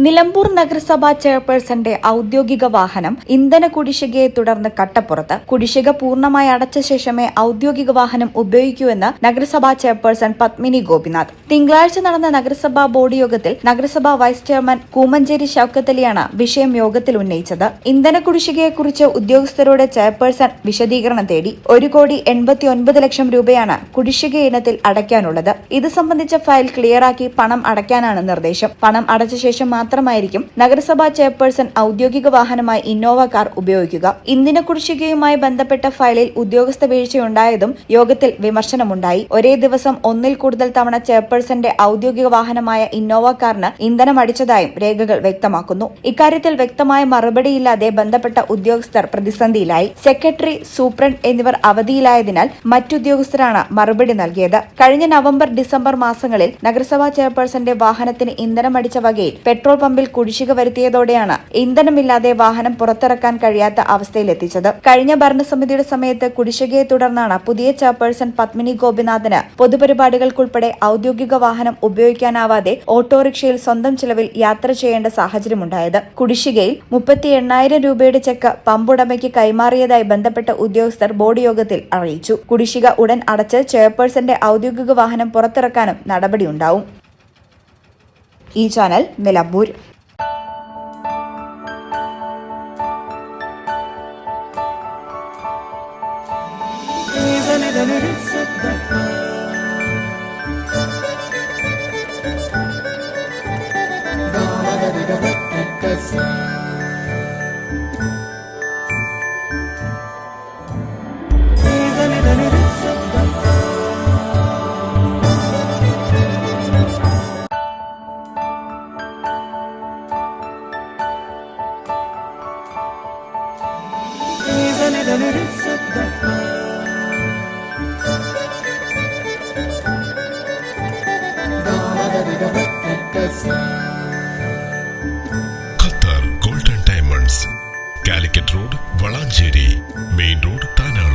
നിലമ്പൂർ നഗരസഭാ ചെയർപേഴ്സന്റെ ഔദ്യോഗിക വാഹനം ഇന്ധന കുടിശ്ശികയെ തുടർന്ന് കട്ടപ്പുറത്ത്. കുടിശ്ശിക പൂർണ്ണമായി അടച്ച ശേഷമേ ഔദ്യോഗിക വാഹനം ഉപയോഗിക്കൂവെന്ന് നഗരസഭാ ചെയർപേഴ്സൺ പത്മിനി ഗോപിനാഥ്. തിങ്കളാഴ്ച നടന്ന നഗരസഭാ ബോർഡ് യോഗത്തിൽ നഗരസഭാ വൈസ് ചെയർമാൻ കൂമഞ്ചേരി ഷൌക്കത്ത് അലിയാണ് വിഷയം യോഗത്തിൽ ഉന്നയിച്ചത്. ഇന്ധന കുടിശ്ശികയെക്കുറിച്ച് ഉദ്യോഗസ്ഥരോട് ചെയർപേഴ്സൺ വിശദീകരണം തേടി. 1,89,00,000 രൂപയാണ് കുടിശ്ശിക ഇനത്തിൽ അടയ്ക്കാനുള്ളത്. ഇത് സംബന്ധിച്ച ഫയൽ ക്ലിയറാക്കി പണം അടയ്ക്കാനാണ് നിർദ്ദേശം. പണം അടച്ച ശേഷം മാത്രമായിരിക്കും നഗരസഭാ ചെയർപേഴ്സൺ ഔദ്യോഗിക വാഹനമായി ഇന്നോവ കാർ ഉപയോഗിക്കുക. ഇന്ധന കുടിശ്ശികയുമായി ബന്ധപ്പെട്ട ഫയലിൽ ഉദ്യോഗസ്ഥ വീഴ്ചയുണ്ടായതും യോഗത്തിൽ വിമർശനമുണ്ടായി. ഒരേ ദിവസം ഒന്നിൽ കൂടുതൽ തവണ ചെയർപേഴ്സന്റെ ഔദ്യോഗിക വാഹനമായ ഇന്നോവ കാറിന് ഇന്ധനം അടിച്ചതായും രേഖകൾ വ്യക്തമാക്കുന്നു. ഇക്കാര്യത്തിൽ വ്യക്തമായ മറുപടിയില്ലാതെ ബന്ധപ്പെട്ട ഉദ്യോഗസ്ഥർ പ്രതിസന്ധിയിലായി. സെക്രട്ടറി, സൂപ്രണ്ട് എന്നിവർ അവധിയിലായതിനാൽ മറ്റുദ്യോഗസ്ഥരാണ് മറുപടി നൽകിയത്. കഴിഞ്ഞ നവംബർ, ഡിസംബർ മാസങ്ങളിൽ നഗരസഭാ ചെയർപേഴ്സന്റെ വാഹനത്തിന് ഇന്ധനമടിച്ച വകയിൽ പെട്രോൾ പമ്പിൽ കുടിശ്ശിക വരുത്തിയതോടെയാണ് ഇന്ധനമില്ലാതെ വാഹനം പുറത്തിറക്കാൻ കഴിയാത്ത അവസ്ഥയിലെത്തിച്ചത്. കഴിഞ്ഞ ഭരണസമിതിയുടെ സമയത്ത് കുടിശ്ശികയെ തുടർന്നാണ് പുതിയ ചെയർപേഴ്സൺ പത്മിനി ഗോപിനാഥിന് പൊതുപരിപാടികൾക്കുൾപ്പെടെ ഔദ്യോഗിക വാഹനം ഉപയോഗിക്കാനാവാതെ ഓട്ടോറിക്ഷയിൽ സ്വന്തം ചിലവിൽ യാത്ര ചെയ്യേണ്ട സാഹചര്യമുണ്ടായത്. കുടിശ്ശികയിൽ 38,000 രൂപയുടെ ചെക്ക് പമ്പുടമയ്ക്ക് കൈമാറിയതായി ബന്ധപ്പെട്ട ഉദ്യോഗസ്ഥർ ബോർഡ് യോഗത്തിൽ അറിയിച്ചു. കുടിശ്ശിക ഉടൻ അടച്ച് ചെയർപേഴ്സന്റെ ഔദ്യോഗിക വാഹനം പുറത്തിറക്കാനും നടപടിയുണ്ടാവും. ഈ channel Nilambur. Qatar golden diamonds, Calicut road, Valanchery main road, താനാള.